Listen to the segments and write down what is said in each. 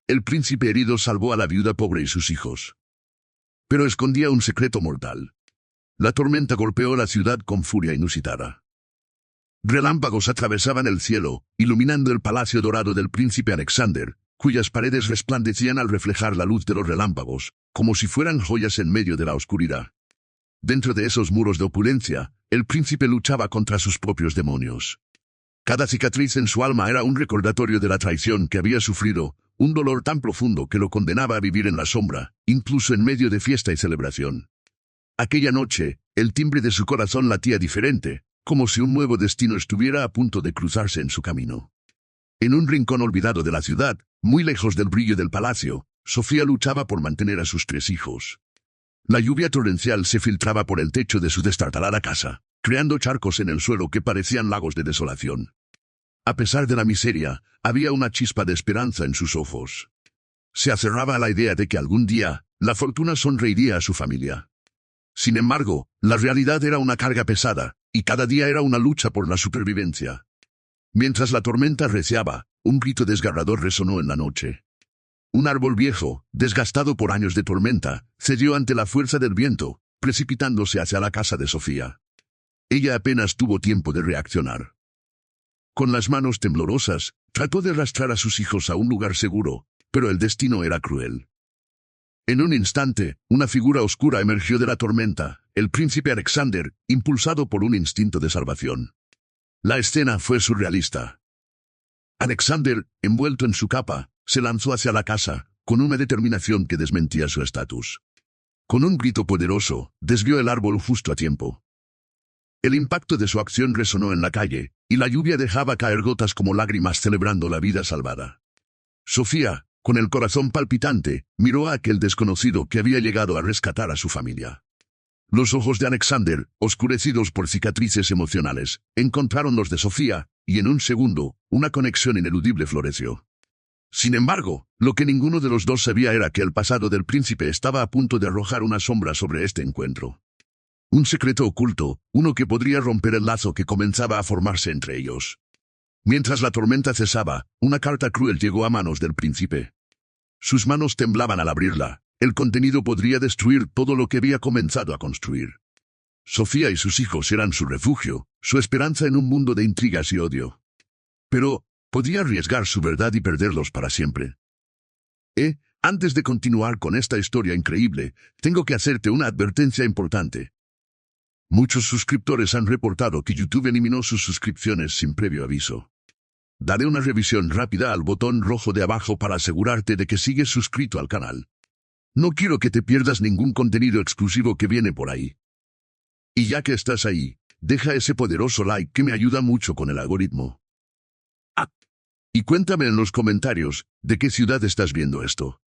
el príncipe herido salvó a la viuda pobre y sus hijos. Pero escondía un secreto mortal. La tormenta golpeó la ciudad con furia inusitada. Relámpagos atravesaban el cielo, iluminando el palacio dorado del príncipe Alexander, cuyas paredes resplandecían al reflejar la luz de los relámpagos, como si fueran joyas en medio de la oscuridad. Dentro de esos muros de opulencia, el príncipe luchaba contra sus propios demonios. Cada cicatriz en su alma era un recordatorio de la traición que había sufrido, un dolor tan profundo que lo condenaba a vivir en la sombra, incluso en medio de fiesta y celebración. Aquella noche, el timbre de su corazón latía diferente, como si un nuevo destino estuviera a punto de cruzarse en su camino. En un rincón olvidado de la ciudad, muy lejos del brillo del palacio, Sofía luchaba por mantener a sus 3 hijos. La lluvia torrencial se filtraba por el techo de su destartalada casa, creando charcos en el suelo que parecían lagos de desolación. A pesar de la miseria, había una chispa de esperanza en sus ojos. Se aferraba a la idea de que algún día, la fortuna sonreiría a su familia. Sin embargo, la realidad era una carga pesada, y cada día era una lucha por la supervivencia. Mientras la tormenta arreciaba, un grito desgarrador resonó en la noche. Un árbol viejo, desgastado por años de tormenta, cedió ante la fuerza del viento, precipitándose hacia la casa de Sofía. Ella apenas tuvo tiempo de reaccionar. Con las manos temblorosas, trató de arrastrar a sus hijos a un lugar seguro, pero el destino era cruel. En un instante, una figura oscura emergió de la tormenta, el príncipe Alexander, impulsado por un instinto de salvación. La escena fue surrealista. Alexander, envuelto en su capa, se lanzó hacia la casa, con una determinación que desmentía su estatus. Con un grito poderoso, desvió el árbol justo a tiempo. El impacto de su acción resonó en la calle, y la lluvia dejaba caer gotas como lágrimas celebrando la vida salvada. Sofía, con el corazón palpitante, miró a aquel desconocido que había llegado a rescatar a su familia. Los ojos de Alexander, oscurecidos por cicatrices emocionales, encontraron los de Sofía, y en un segundo, una conexión ineludible floreció. Sin embargo, lo que ninguno de los dos sabía era que el pasado del príncipe estaba a punto de arrojar una sombra sobre este encuentro. Un secreto oculto, uno que podría romper el lazo que comenzaba a formarse entre ellos. Mientras la tormenta cesaba, una carta cruel llegó a manos del príncipe. Sus manos temblaban al abrirla. El contenido podría destruir todo lo que había comenzado a construir. Sofía y sus hijos eran su refugio, su esperanza en un mundo de intrigas y odio. Pero, podía arriesgar su verdad y perderlos para siempre. Antes de continuar con esta historia increíble, tengo que hacerte una advertencia importante. Muchos suscriptores han reportado que YouTube eliminó sus suscripciones sin previo aviso. Daré una revisión rápida al botón rojo de abajo para asegurarte de que sigues suscrito al canal. No quiero que te pierdas ningún contenido exclusivo que viene por ahí. Y ya que estás ahí, deja ese poderoso like que me ayuda mucho con el algoritmo. Y cuéntame en los comentarios, ¿de qué ciudad estás viendo esto?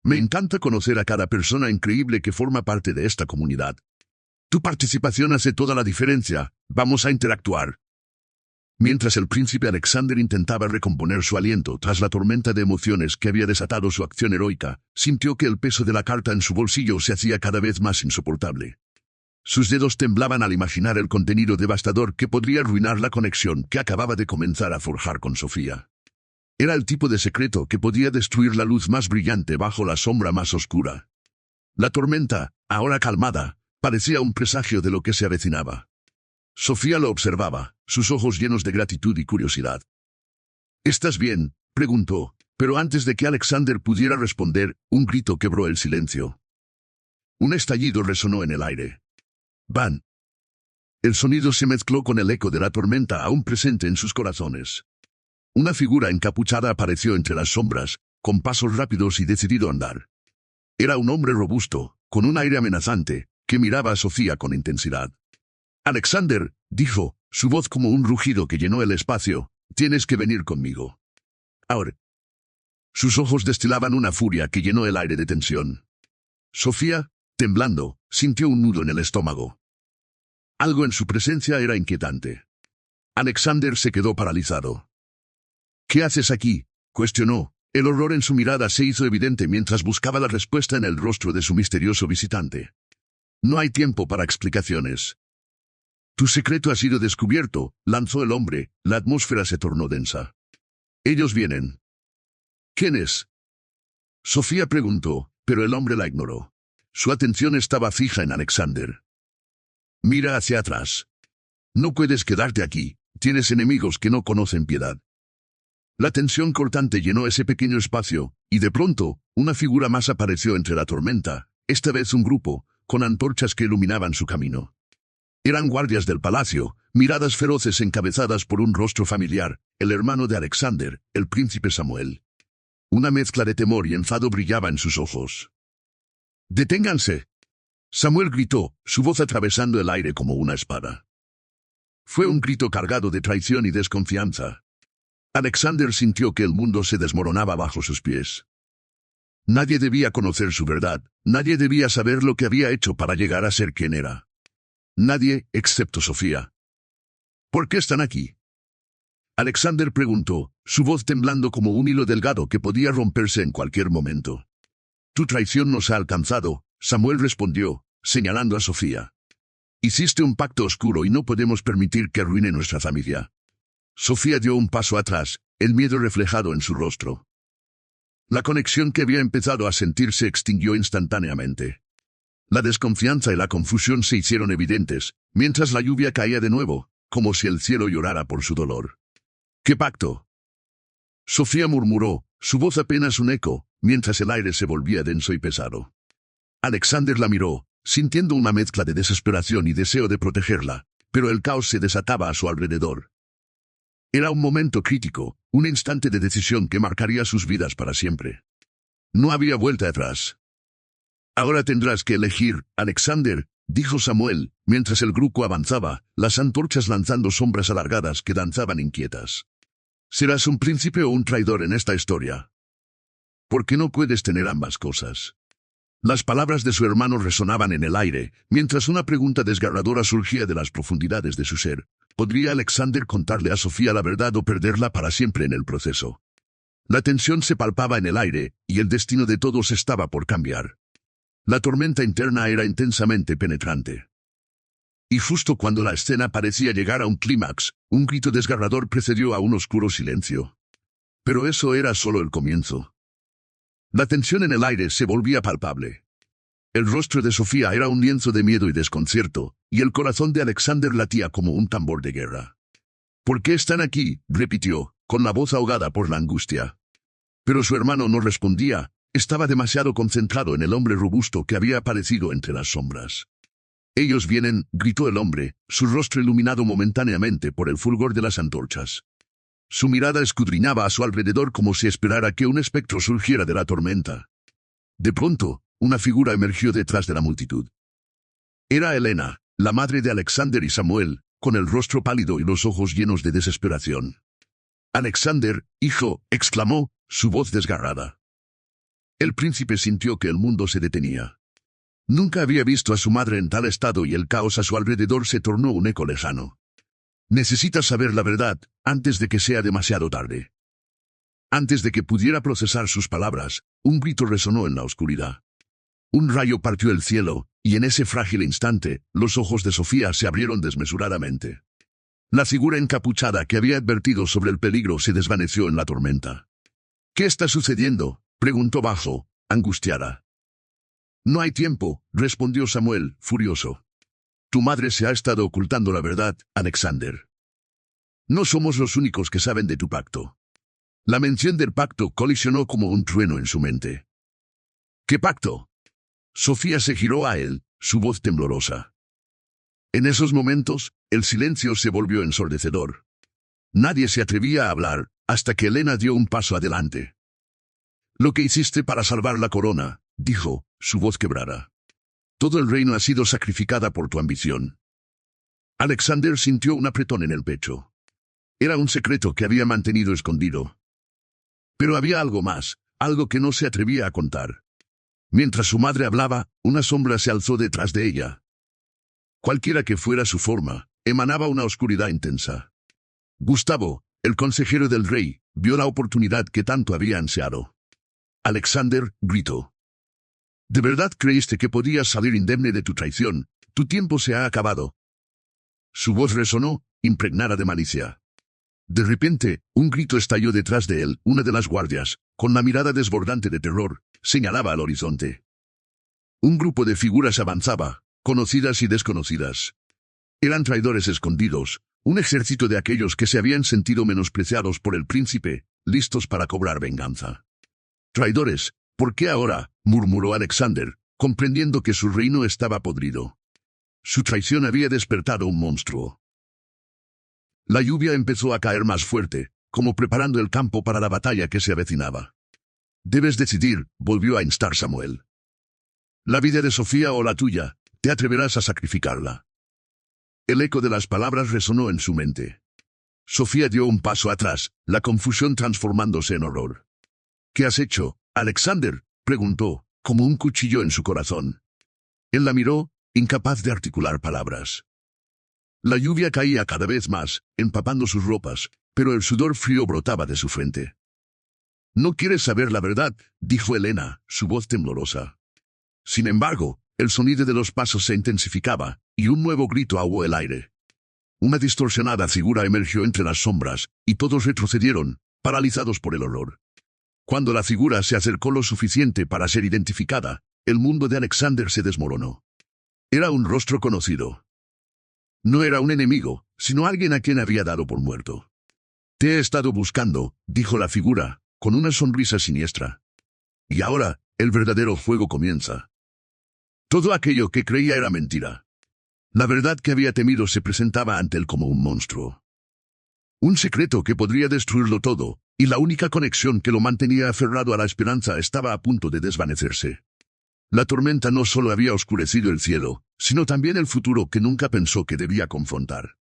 Me encanta conocer a cada persona increíble que forma parte de esta comunidad. Tu participación hace toda la diferencia, vamos a interactuar. Mientras el príncipe Alexander intentaba recomponer su aliento tras la tormenta de emociones que había desatado su acción heroica, sintió que el peso de la carta en su bolsillo se hacía cada vez más insoportable. Sus dedos temblaban al imaginar el contenido devastador que podría arruinar la conexión que acababa de comenzar a forjar con Sofía. Era el tipo de secreto que podía destruir la luz más brillante bajo la sombra más oscura. La tormenta, ahora calmada, parecía un presagio de lo que se avecinaba. Sofía lo observaba, sus ojos llenos de gratitud y curiosidad. ¿Estás bien?, preguntó, pero antes de que Alexander pudiera responder, un grito quebró el silencio. Un estallido resonó en el aire. ¡Van! El sonido se mezcló con el eco de la tormenta aún presente en sus corazones. Una figura encapuchada apareció entre las sombras, con pasos rápidos y decidido andar. Era un hombre robusto, con un aire amenazante, que miraba a Sofía con intensidad. «Alexander», dijo, su voz como un rugido que llenó el espacio, «tienes que venir conmigo. Ahora». Sus ojos destilaban una furia que llenó el aire de tensión. Sofía, temblando, sintió un nudo en el estómago. Algo en su presencia era inquietante. Alexander se quedó paralizado. «¿Qué haces aquí?», cuestionó. El horror en su mirada se hizo evidente mientras buscaba la respuesta en el rostro de su misterioso visitante. «No hay tiempo para explicaciones. Tu secreto ha sido descubierto», lanzó el hombre. La atmósfera se tornó densa. «Ellos vienen». «¿Quiénes?», Sofía preguntó, pero el hombre la ignoró. Su atención estaba fija en Alexander. Mira hacia atrás. No puedes quedarte aquí, tienes enemigos que no conocen piedad. La tensión cortante llenó ese pequeño espacio, y de pronto, una figura más apareció entre la tormenta, esta vez un grupo, con antorchas que iluminaban su camino. Eran guardias del palacio, miradas feroces encabezadas por un rostro familiar, el hermano de Alexander, el príncipe Samuel. Una mezcla de temor y enfado brillaba en sus ojos. ¡Deténganse! Samuel gritó, su voz atravesando el aire como una espada. Fue un grito cargado de traición y desconfianza. Alexander sintió que el mundo se desmoronaba bajo sus pies. Nadie debía conocer su verdad, nadie debía saber lo que había hecho para llegar a ser quien era. Nadie, excepto Sofía. ¿Por qué están aquí? Alexander preguntó, su voz temblando como un hilo delgado que podía romperse en cualquier momento. Tu traición nos ha alcanzado, Samuel respondió, señalando a Sofía. Hiciste un pacto oscuro y no podemos permitir que arruine nuestra familia. Sofía dio un paso atrás, el miedo reflejado en su rostro. La conexión que había empezado a sentir se extinguió instantáneamente. La desconfianza y la confusión se hicieron evidentes, mientras la lluvia caía de nuevo, como si el cielo llorara por su dolor. ¿Qué pacto? Sofía murmuró, su voz apenas un eco, mientras el aire se volvía denso y pesado. Alexander la miró, sintiendo una mezcla de desesperación y deseo de protegerla, pero el caos se desataba a su alrededor. Era un momento crítico, un instante de decisión que marcaría sus vidas para siempre. No había vuelta atrás. Ahora tendrás que elegir, Alexander, dijo Samuel, mientras el grupo avanzaba, las antorchas lanzando sombras alargadas que danzaban inquietas. ¿Serás un príncipe o un traidor en esta historia? ¿Por qué no puedes tener ambas cosas? Las palabras de su hermano resonaban en el aire, mientras una pregunta desgarradora surgía de las profundidades de su ser. ¿Podría Alexander contarle a Sofía la verdad o perderla para siempre en el proceso? La tensión se palpaba en el aire, y el destino de todos estaba por cambiar. La tormenta interna era intensamente penetrante. Y justo cuando la escena parecía llegar a un clímax, un grito desgarrador precedió a un oscuro silencio. Pero eso era solo el comienzo. La tensión en el aire se volvía palpable. El rostro de Sofía era un lienzo de miedo y desconcierto, y el corazón de Alexander latía como un tambor de guerra. ¿Por qué están aquí?, repitió, con la voz ahogada por la angustia. Pero su hermano no respondía, estaba demasiado concentrado en el hombre robusto que había aparecido entre las sombras. Ellos vienen, gritó el hombre, su rostro iluminado momentáneamente por el fulgor de las antorchas. Su mirada escudriñaba a su alrededor como si esperara que un espectro surgiera de la tormenta. De pronto, una figura emergió detrás de la multitud. Era Helena, la madre de Alexander y Samuel, con el rostro pálido y los ojos llenos de desesperación. «Alexander, hijo», exclamó, su voz desgarrada. El príncipe sintió que el mundo se detenía. Nunca había visto a su madre en tal estado y el caos a su alrededor se tornó un eco lejano. «Necesitas saber la verdad, antes de que sea demasiado tarde». Antes de que pudiera procesar sus palabras, un grito resonó en la oscuridad. Un rayo partió el cielo, y en ese frágil instante, los ojos de Sofía se abrieron desmesuradamente. La figura encapuchada que había advertido sobre el peligro se desvaneció en la tormenta. «¿Qué está sucediendo?», preguntó bajo, angustiada. «No hay tiempo», respondió Samuel, furioso. «Tu madre se ha estado ocultando la verdad, Alexander. No somos los únicos que saben de tu pacto». La mención del pacto colisionó como un trueno en su mente. «¿Qué pacto?». Sofía se giró a él, su voz temblorosa. En esos momentos, el silencio se volvió ensordecedor. Nadie se atrevía a hablar, hasta que Helena dio un paso adelante. «Lo que hiciste para salvar la corona», dijo, su voz quebrada. «Todo el reino ha sido sacrificada por tu ambición». Alexander sintió un apretón en el pecho. Era un secreto que había mantenido escondido. Pero había algo más, algo que no se atrevía a contar. Mientras su madre hablaba, una sombra se alzó detrás de ella. Cualquiera que fuera su forma, emanaba una oscuridad intensa. Gustavo, el consejero del rey, vio la oportunidad que tanto había ansiado. «Alexander», gritó. «¿De verdad creíste que podías salir indemne de tu traición? Tu tiempo se ha acabado». Su voz resonó, impregnada de malicia. De repente, un grito estalló detrás de él, una de las guardias, con la mirada desbordante de terror, señalaba al horizonte. Un grupo de figuras avanzaba, conocidas y desconocidas. Eran traidores escondidos, un ejército de aquellos que se habían sentido menospreciados por el príncipe, listos para cobrar venganza. «Traidores, ¿por qué ahora?», murmuró Alexander, comprendiendo que su reino estaba podrido. Su traición había despertado un monstruo. La lluvia empezó a caer más fuerte, como preparando el campo para la batalla que se avecinaba. «Debes decidir», volvió a instar Samuel. «La vida de Sofía o la tuya, ¿te atreverás a sacrificarla?». El eco de las palabras resonó en su mente. Sofía dio un paso atrás, la confusión transformándose en horror. «¿Qué has hecho, Alexander?», preguntó, como un cuchillo en su corazón. Él la miró, incapaz de articular palabras. La lluvia caía cada vez más, empapando sus ropas, pero el sudor frío brotaba de su frente. «¿No quieres saber la verdad?», dijo Helena, su voz temblorosa. Sin embargo, el sonido de los pasos se intensificaba, y un nuevo grito ahogó el aire. Una distorsionada figura emergió entre las sombras, y todos retrocedieron, paralizados por el horror. Cuando la figura se acercó lo suficiente para ser identificada, el mundo de Alexander se desmoronó. Era un rostro conocido. No era un enemigo, sino alguien a quien había dado por muerto. «Te he estado buscando», dijo la figura, con una sonrisa siniestra. «Y ahora, el verdadero juego comienza». Todo aquello que creía era mentira. La verdad que había temido se presentaba ante él como un monstruo. Un secreto que podría destruirlo todo, y la única conexión que lo mantenía aferrado a la esperanza estaba a punto de desvanecerse. La tormenta no solo había oscurecido el cielo, sino también el futuro que nunca pensó que debía confrontar.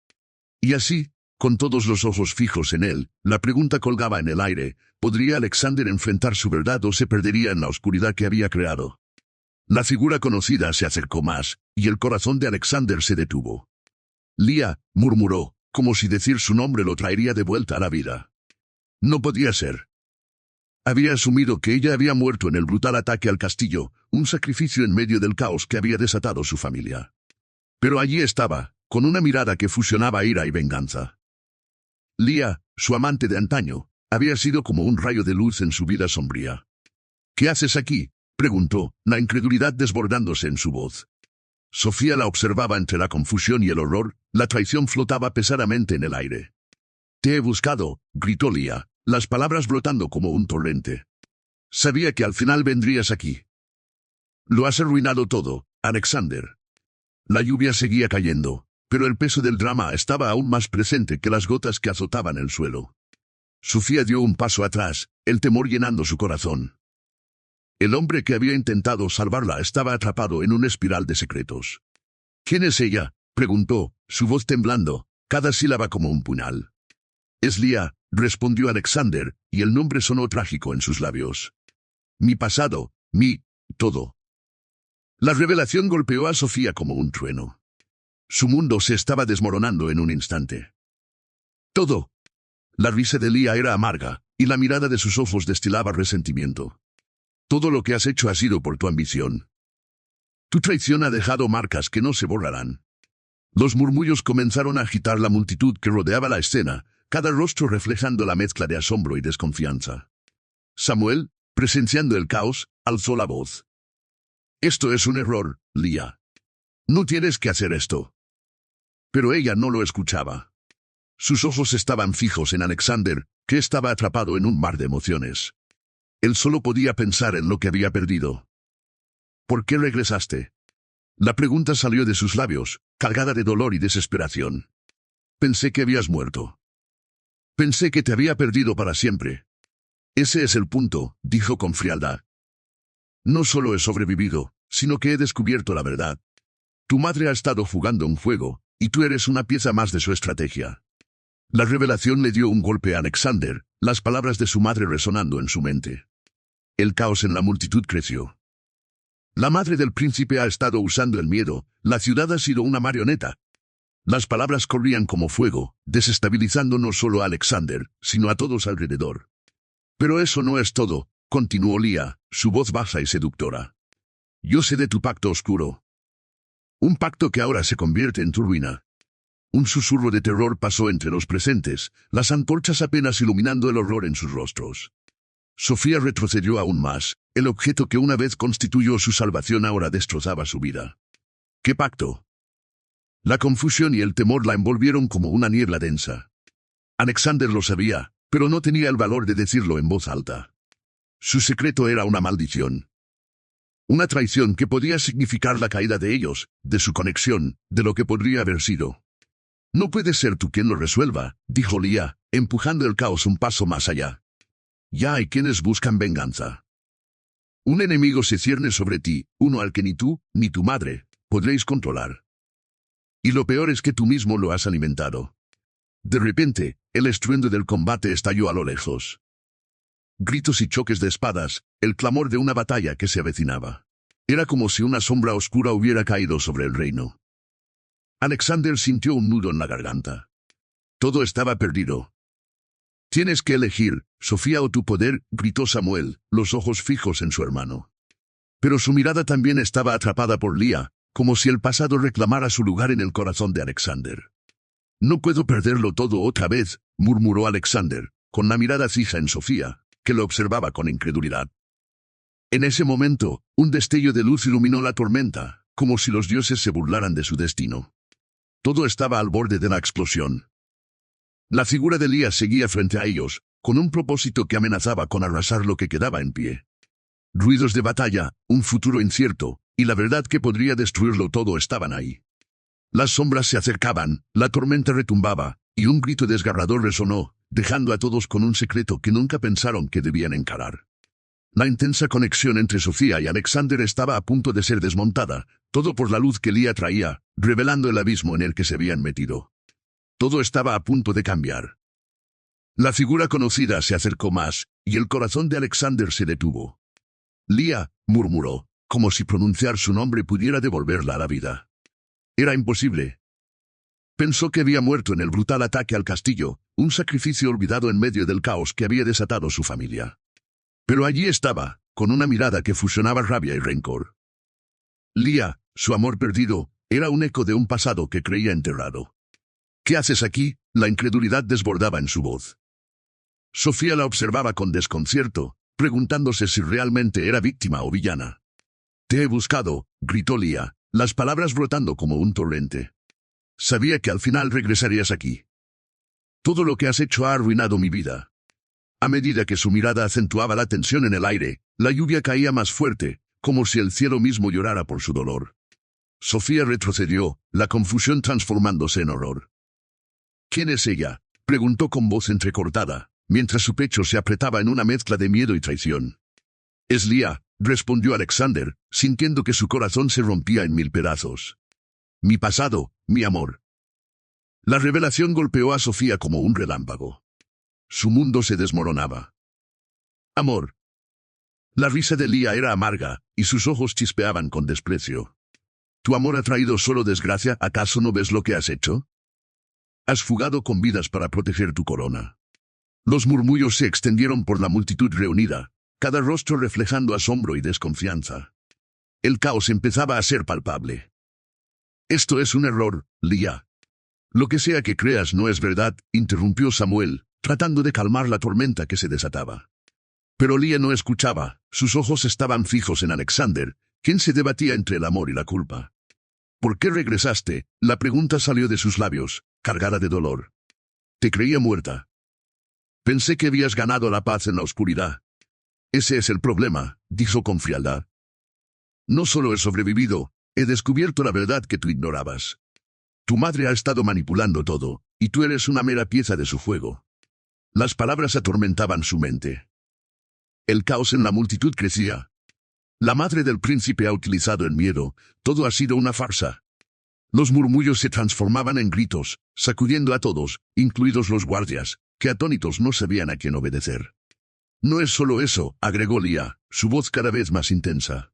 Y así, con todos los ojos fijos en él, la pregunta colgaba en el aire: ¿podría Alexander enfrentar su verdad o se perdería en la oscuridad que había creado? La figura conocida se acercó más, y el corazón de Alexander se detuvo. «Lía», murmuró, como si decir su nombre lo traería de vuelta a la vida. No podía ser. Había asumido que ella había muerto en el brutal ataque al castillo, un sacrificio en medio del caos que había desatado su familia. Pero allí estaba, con una mirada que fusionaba ira y venganza. Lía, su amante de antaño, había sido como un rayo de luz en su vida sombría. «¿Qué haces aquí?», preguntó, la incredulidad desbordándose en su voz. Sofía la observaba entre la confusión y el horror, la traición flotaba pesadamente en el aire. «Te he buscado», gritó Lía, las palabras brotando como un torrente. «Sabía que al final vendrías aquí. Lo has arruinado todo, Alexander». La lluvia seguía cayendo, pero el peso del drama estaba aún más presente que las gotas que azotaban el suelo. Sofía dio un paso atrás, el temor llenando su corazón. El hombre que había intentado salvarla estaba atrapado en una espiral de secretos. «¿Quién es ella?», preguntó, su voz temblando, cada sílaba como un puñal. «Es Lía», respondió Alexander, y el nombre sonó trágico en sus labios. «Mi pasado, mi todo». La revelación golpeó a Sofía como un trueno. Su mundo se estaba desmoronando en un instante. «Todo». La risa de Lía era amarga, y la mirada de sus ojos destilaba resentimiento. «Todo lo que has hecho ha sido por tu ambición. Tu traición ha dejado marcas que no se borrarán». Los murmullos comenzaron a agitar la multitud que rodeaba la escena, cada rostro reflejando la mezcla de asombro y desconfianza. Samuel, presenciando el caos, alzó la voz. «Esto es un error, Lía. No tienes que hacer esto». Pero ella no lo escuchaba. Sus ojos estaban fijos en Alexander, que estaba atrapado en un mar de emociones. Él solo podía pensar en lo que había perdido. «¿Por qué regresaste?». La pregunta salió de sus labios, cargada de dolor y desesperación. «Pensé que habías muerto. Pensé que te había perdido para siempre». «Ese es el punto», dijo con frialdad. «No solo he sobrevivido, sino que he descubierto la verdad. Tu madre ha estado jugando un juego, y tú eres una pieza más de su estrategia». La revelación le dio un golpe a Alexander, las palabras de su madre resonando en su mente. El caos en la multitud creció. «La madre del príncipe ha estado usando el miedo, la ciudad ha sido una marioneta». Las palabras corrían como fuego, desestabilizando no solo a Alexander, sino a todos alrededor. «Pero eso no es todo», continuó Lía, su voz baja y seductora. «Yo sé de tu pacto oscuro. Un pacto que ahora se convierte en tu ruina». Un susurro de terror pasó entre los presentes, las antorchas apenas iluminando el horror en sus rostros. Sofía retrocedió aún más, El objeto que una vez constituyó su salvación ahora destrozaba su vida. ¿Qué pacto? La confusión y el temor la envolvieron como una niebla densa. Alexander lo sabía, pero no tenía el valor de decirlo en voz alta. Su secreto era una maldición. Una traición que podía significar la caída de ellos, de su conexión, de lo que podría haber sido. No puedes ser tú quien lo resuelva, dijo Lía, empujando el caos un paso más allá. Ya hay quienes buscan venganza. Un enemigo se cierne sobre ti, uno al que ni tú, ni tu madre, podréis controlar. Y lo peor es que tú mismo lo has alimentado. De repente, el estruendo del combate estalló a lo lejos. Gritos y choques de espadas, el clamor de una batalla que se avecinaba. Era como si una sombra oscura hubiera caído sobre el reino. Alexander sintió un nudo en la garganta. Todo estaba perdido. Tienes que elegir, Sofía o tu poder, gritó Samuel, los ojos fijos en su hermano. Pero su mirada también estaba atrapada por Lía, como si el pasado reclamara su lugar en el corazón de Alexander. No puedo perderlo todo otra vez, murmuró Alexander, con la mirada fija en Sofía, que lo observaba con incredulidad. En ese momento, un destello de luz iluminó la tormenta, como si los dioses se burlaran de su destino. Todo estaba al borde de la explosión. La figura de Lía seguía frente a ellos, con un propósito que amenazaba con arrasar lo que quedaba en pie. Ruidos de batalla, un futuro incierto, y la verdad que podría destruirlo todo estaban ahí. Las sombras se acercaban, la tormenta retumbaba, y un grito desgarrador resonó, dejando a todos con un secreto que nunca pensaron que debían encarar. La intensa conexión entre Sofía y Alexander estaba a punto de ser desmontada, todo por la luz que Lía traía, revelando el abismo en el que se habían metido. Todo estaba a punto de cambiar. La figura conocida se acercó más, y el corazón de Alexander se detuvo. Lía, murmuró, como si pronunciar su nombre pudiera devolverla a la vida. Era imposible. Pensó que había muerto en el brutal ataque al castillo, un sacrificio olvidado en medio del caos que había desatado su familia. Pero allí estaba, con una mirada que fusionaba rabia y rencor. Lía, su amor perdido, era un eco de un pasado que creía enterrado. ¿Qué haces aquí? La incredulidad desbordaba en su voz. Sofía la observaba con desconcierto, preguntándose si realmente era víctima o villana. Te he buscado, gritó Lía, las palabras brotando como un torrente. Sabía que al final regresarías aquí. Todo lo que has hecho ha arruinado mi vida. A medida que su mirada acentuaba la tensión en el aire, la lluvia caía más fuerte, como si el cielo mismo llorara por su dolor. Sofía retrocedió, la confusión transformándose en horror. ¿Quién es ella?, preguntó con voz entrecortada, mientras su pecho se apretaba en una mezcla de miedo y traición. Es Lía, respondió Alexander, sintiendo que su corazón se rompía en mil pedazos. Mi pasado, mi amor. La revelación golpeó a Sofía como un relámpago. Su mundo se desmoronaba. Amor. La risa de Lía era amarga, y sus ojos chispeaban con desprecio. ¿Tu amor ha traído solo desgracia? ¿Acaso no ves lo que has hecho? Has fugado con vidas para proteger tu corona. Los murmullos se extendieron por la multitud reunida, cada rostro reflejando asombro y desconfianza. El caos empezaba a ser palpable. Esto es un error, Lía. Lo que sea que creas no es verdad, interrumpió Samuel, tratando de calmar la tormenta que se desataba. Pero Lía no escuchaba, sus ojos estaban fijos en Alexander, quien se debatía entre el amor y la culpa. ¿Por qué regresaste? La pregunta salió de sus labios, cargada de dolor. Te creía muerta. Pensé que habías ganado la paz en la oscuridad. Ese es el problema, dijo con frialdad. No solo he sobrevivido, he descubierto la verdad que tú ignorabas. Tu madre ha estado manipulando todo, y tú eres una mera pieza de su juego. Las palabras atormentaban su mente. El caos en la multitud crecía. La madre del príncipe ha utilizado el miedo, todo ha sido una farsa. Los murmullos se transformaban en gritos, sacudiendo a todos, incluidos los guardias, que atónitos no sabían a quién obedecer. No es solo eso, agregó Lía, su voz cada vez más intensa.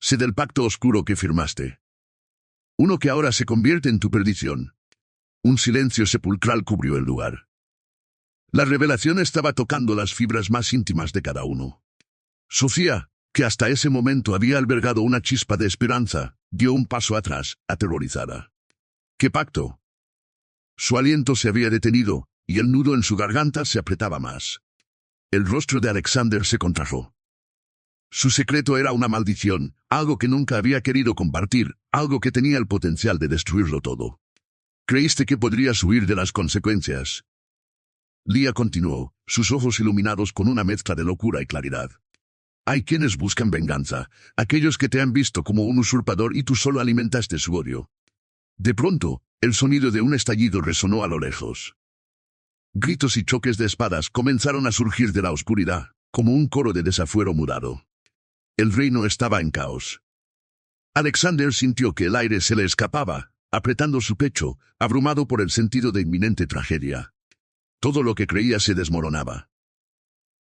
Sé del pacto oscuro que firmaste. Uno que ahora se convierte en tu perdición. Un silencio sepulcral cubrió el lugar. La revelación estaba tocando las fibras más íntimas de cada uno. Sofía, que hasta ese momento había albergado una chispa de esperanza, dio un paso atrás, aterrorizada. ¿Qué pacto? Su aliento se había detenido, y el nudo en su garganta se apretaba más. El rostro de Alexander se contrajo. Su secreto era una maldición, algo que nunca había querido compartir, algo que tenía el potencial de destruirlo todo. ¿Creíste que podrías huir de las consecuencias? Lia continuó, sus ojos iluminados con una mezcla de locura y claridad. Hay quienes buscan venganza, aquellos que te han visto como un usurpador y tú solo alimentaste su odio. De pronto, el sonido de un estallido resonó a lo lejos. Gritos y choques de espadas comenzaron a surgir de la oscuridad, como un coro de desafuero mudado. El reino estaba en caos. Alexander sintió que el aire se le escapaba, apretando su pecho, abrumado por el sentido de inminente tragedia. Todo lo que creía se desmoronaba.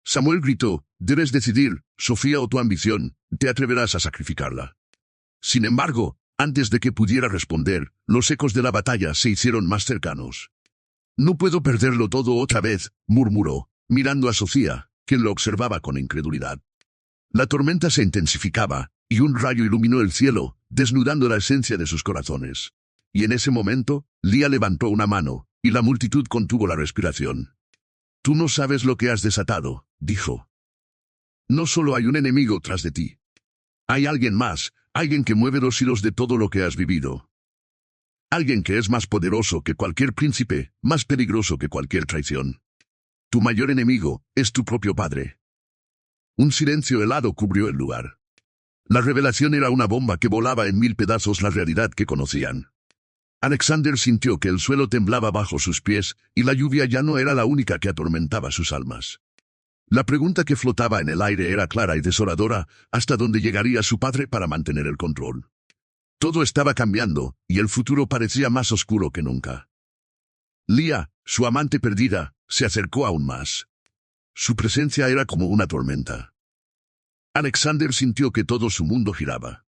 Samuel gritó, debes decidir, Sofía o tu ambición, te atreverás a sacrificarla. Sin embargo, antes de que pudiera responder, los ecos de la batalla se hicieron más cercanos. No puedo perderlo todo otra vez, murmuró, mirando a Sofía, quien lo observaba con incredulidad. La tormenta se intensificaba, y un rayo iluminó el cielo, desnudando la esencia de sus corazones. Y en ese momento, Lia levantó una mano, y la multitud contuvo la respiración. Tú no sabes lo que has desatado, dijo. No solo hay un enemigo tras de ti. Hay alguien más, alguien que mueve los hilos de todo lo que has vivido. Alguien que es más poderoso que cualquier príncipe, más peligroso que cualquier traición. Tu mayor enemigo es tu propio padre. Un silencio helado cubrió el lugar. La revelación era una bomba que volaba en 1000 pedazos la realidad que conocían. Alexander sintió que el suelo temblaba bajo sus pies, y la lluvia ya no era la única que atormentaba sus almas. La pregunta que flotaba en el aire era clara y desoladora, ¿hasta dónde llegaría su padre para mantener el control? Todo estaba cambiando, y el futuro parecía más oscuro que nunca. Lia, su amante perdida, se acercó aún más. Su presencia era como una tormenta. Alexander sintió que todo su mundo giraba.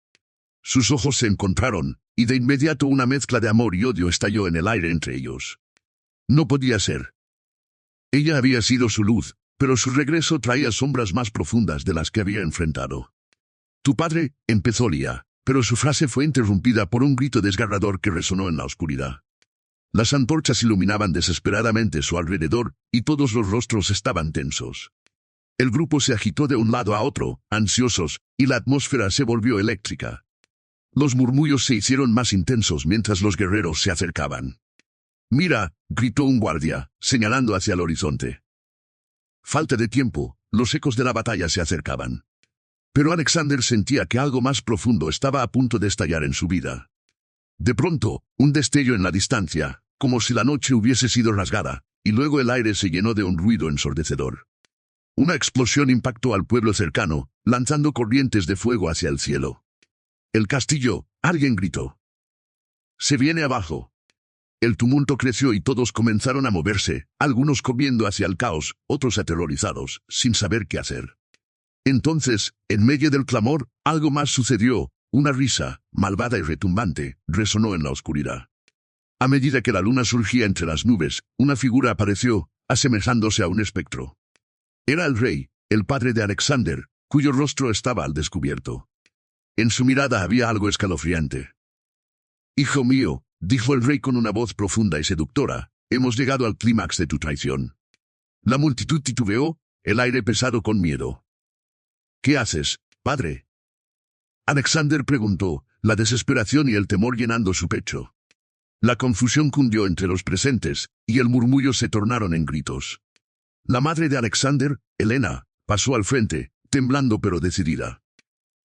Sus ojos se encontraron, y de inmediato una mezcla de amor y odio estalló en el aire entre ellos. No podía ser. Ella había sido su luz, pero su regreso traía sombras más profundas de las que había enfrentado. Tu padre, empezó Lia, pero su frase fue interrumpida por un grito desgarrador que resonó en la oscuridad. Las antorchas iluminaban desesperadamente su alrededor, y todos los rostros estaban tensos. El grupo se agitó de un lado a otro, ansiosos, y la atmósfera se volvió eléctrica. Los murmullos se hicieron más intensos mientras los guerreros se acercaban. «Mira», gritó un guardia, señalando hacia el horizonte. Falta de tiempo, los ecos de la batalla se acercaban. Pero Alexander sentía que algo más profundo estaba a punto de estallar en su vida. De pronto, un destello en la distancia, como si la noche hubiese sido rasgada, y luego el aire se llenó de un ruido ensordecedor. Una explosión impactó al pueblo cercano, lanzando corrientes de fuego hacia el cielo. «El castillo», alguien gritó. «Se viene abajo». El tumulto creció y todos comenzaron a moverse, algunos corriendo hacia el caos, otros aterrorizados, sin saber qué hacer. Entonces, en medio del clamor, algo más sucedió. Una risa, malvada y retumbante, resonó en la oscuridad. A medida que la luna surgía entre las nubes, una figura apareció, asemejándose a un espectro. Era el rey, el padre de Alexander, cuyo rostro estaba al descubierto. En su mirada había algo escalofriante. «Hijo mío», dijo el rey con una voz profunda y seductora, «hemos llegado al clímax de tu traición». La multitud titubeó, el aire pesado con miedo. «¿Qué haces, padre?», Alexander preguntó, la desesperación y el temor llenando su pecho. La confusión cundió entre los presentes, y el murmullo se tornaron en gritos. La madre de Alexander, Helena, pasó al frente, temblando pero decidida.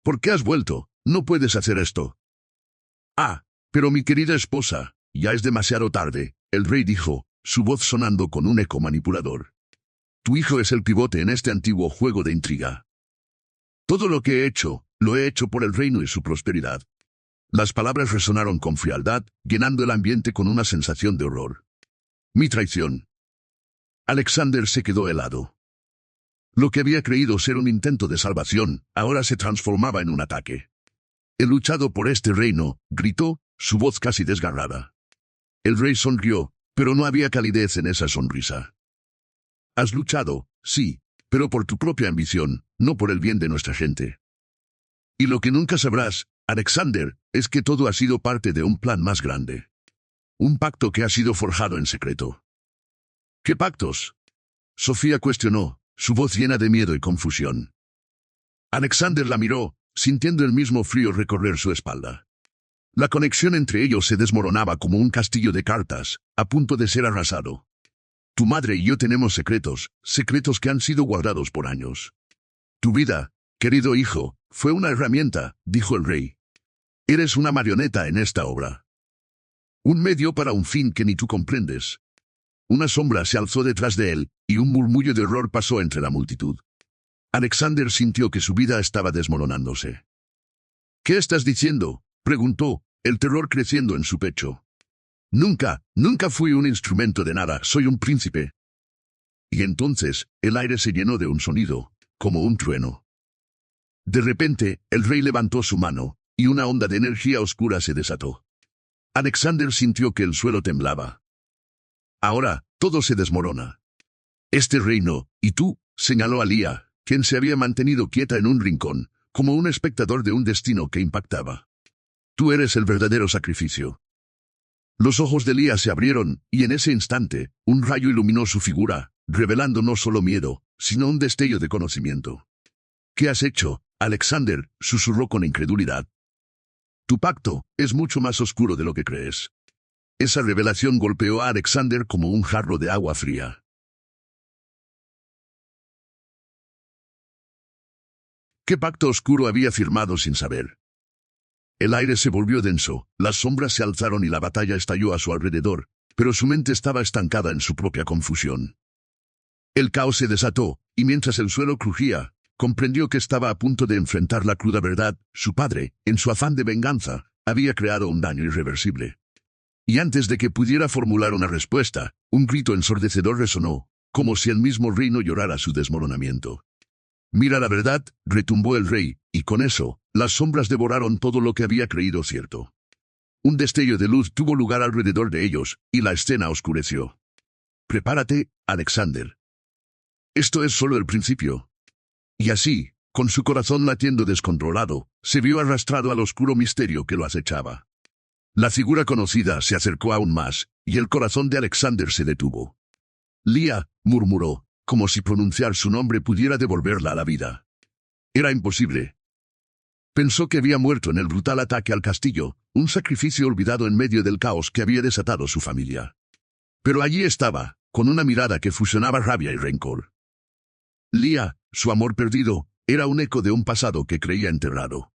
«¿Por qué has vuelto? No puedes hacer esto». «Ah, pero mi querida esposa, ya es demasiado tarde», el rey dijo, su voz sonando con un eco manipulador. «Tu hijo es el pivote en este antiguo juego de intriga. Todo lo que he hecho, lo he hecho por el reino y su prosperidad». Las palabras resonaron con frialdad, llenando el ambiente con una sensación de horror. «Mi traición». Alexander se quedó helado. Lo que había creído ser un intento de salvación, ahora se transformaba en un ataque. «He luchado por este reino», gritó, su voz casi desgarrada. El rey sonrió, pero no había calidez en esa sonrisa. «Has luchado, sí, pero por tu propia ambición, no por el bien de nuestra gente. Y lo que nunca sabrás, Alexander, es que todo ha sido parte de un plan más grande. Un pacto que ha sido forjado en secreto». «¿Qué pactos?», Sofía cuestionó, su voz llena de miedo y confusión. Alexander la miró, sintiendo el mismo frío recorrer su espalda. La conexión entre ellos se desmoronaba como un castillo de cartas, a punto de ser arrasado. Tu madre y yo tenemos secretos, secretos que han sido guardados por años. Tu vida, querido hijo, fue una herramienta, dijo el rey. Eres una marioneta en esta obra. Un medio para un fin que ni tú comprendes. Una sombra se alzó detrás de él, y un murmullo de horror pasó entre la multitud. Alexander sintió que su vida estaba desmoronándose. ¿Qué estás diciendo?, preguntó, el terror creciendo en su pecho. Nunca fui un instrumento de nada, soy un príncipe. Y entonces, el aire se llenó de un sonido, como un trueno. De repente, el rey levantó su mano, y una onda de energía oscura se desató. Alexander sintió que el suelo temblaba. Ahora, todo se desmorona. Este reino, y tú, señaló a Lía, quien se había mantenido quieta en un rincón, como un espectador de un destino que impactaba. Tú eres el verdadero sacrificio. Los ojos de Lía se abrieron, y en ese instante, un rayo iluminó su figura, revelando no solo miedo, sino un destello de conocimiento. ¿Qué has hecho, Alexander?, susurró con incredulidad. Tu pacto es mucho más oscuro de lo que crees. Esa revelación golpeó a Alexander como un jarro de agua fría. ¿Qué pacto oscuro había firmado sin saber? El aire se volvió denso, las sombras se alzaron y la batalla estalló a su alrededor, pero su mente estaba estancada en su propia confusión. El caos se desató, y mientras el suelo crujía, comprendió que estaba a punto de enfrentar la cruda verdad. Su padre, en su afán de venganza, había creado un daño irreversible. Y antes de que pudiera formular una respuesta, un grito ensordecedor resonó, como si el mismo reino llorara su desmoronamiento. Mira la verdad, retumbó el rey, y con eso, las sombras devoraron todo lo que había creído cierto. Un destello de luz tuvo lugar alrededor de ellos, y la escena oscureció. Prepárate, Alexander. Esto es solo el principio. Y así, con su corazón latiendo descontrolado, se vio arrastrado al oscuro misterio que lo acechaba. La figura conocida se acercó aún más, y el corazón de Alexander se detuvo. Lía, murmuró, como si pronunciar su nombre pudiera devolverla a la vida. Era imposible. Pensó que había muerto en el brutal ataque al castillo, un sacrificio olvidado en medio del caos que había desatado su familia. Pero allí estaba, con una mirada que fusionaba rabia y rencor. Lía, su amor perdido, era un eco de un pasado que creía enterrado.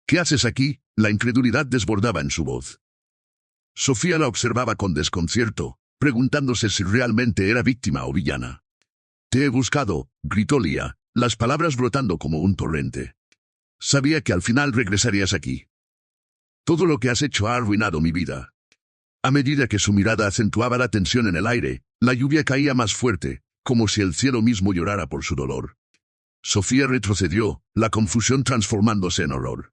¿Qué haces aquí?, la incredulidad desbordaba en su voz. Sofía la observaba con desconcierto, preguntándose si realmente era víctima o villana. Te he buscado, gritó Lía, las palabras brotando como un torrente. Sabía que al final regresarías aquí. Todo lo que has hecho ha arruinado mi vida. A medida que su mirada acentuaba la tensión en el aire, la lluvia caía más fuerte, como si el cielo mismo llorara por su dolor. Sofía retrocedió, la confusión transformándose en horror.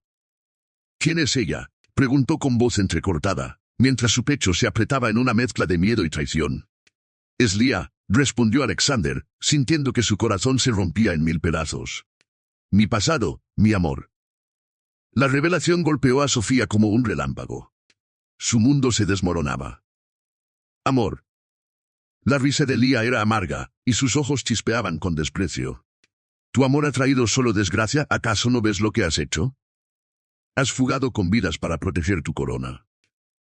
¿Quién es ella?, preguntó con voz entrecortada, mientras su pecho se apretaba en una mezcla de miedo y traición. Es Lía, respondió Alexander, sintiendo que su corazón se rompía en mil pedazos. Mi pasado, mi amor. La revelación golpeó a Sofía como un relámpago. Su mundo se desmoronaba. Amor. La risa de Lía era amarga, y sus ojos chispeaban con desprecio. ¿Tu amor ha traído solo desgracia? ¿Acaso no ves lo que has hecho? Has fugado con vidas para proteger tu corona.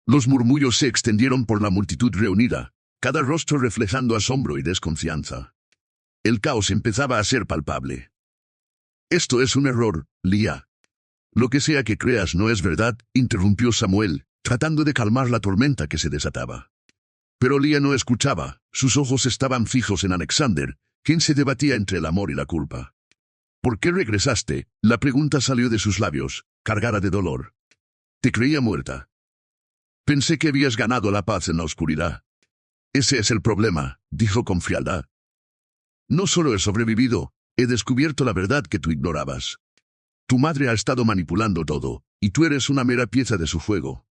Los murmullos se extendieron por la multitud reunida, cada rostro reflejando asombro y desconfianza. El caos empezaba a ser palpable. Esto es un error, Lía. Lo que sea que creas no es verdad, interrumpió Samuel, tratando de calmar la tormenta que se desataba. Pero Lía no escuchaba, sus ojos estaban fijos en Alexander, quien se debatía entre el amor y la culpa. ¿Por qué regresaste?, la pregunta salió de sus labios, cargada de dolor. Te creía muerta. Pensé que habías ganado la paz en la oscuridad. Ese es el problema, dijo con frialdad. No solo he sobrevivido, he descubierto la verdad que tú ignorabas. Tu madre ha estado manipulando todo, y tú eres una mera pieza de su juego.